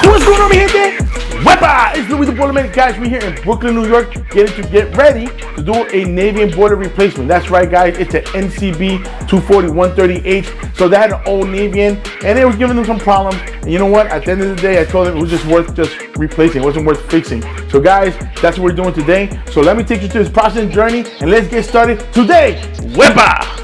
What's going on, mi gente? Hvac! It's Louis the Boilerman. Guys, we're here in Brooklyn, New York, get ready to do a Navien boiler replacement. That's right, guys. It's an NCB 240-130H. So they had an old Navien, and it was giving them some problems. And you know what? At the end of the day, I told them it was just worth just replacing. It wasn't worth fixing. So, guys, that's what we're doing today. So let me take you through this process and journey, and let's get started today. Hvac!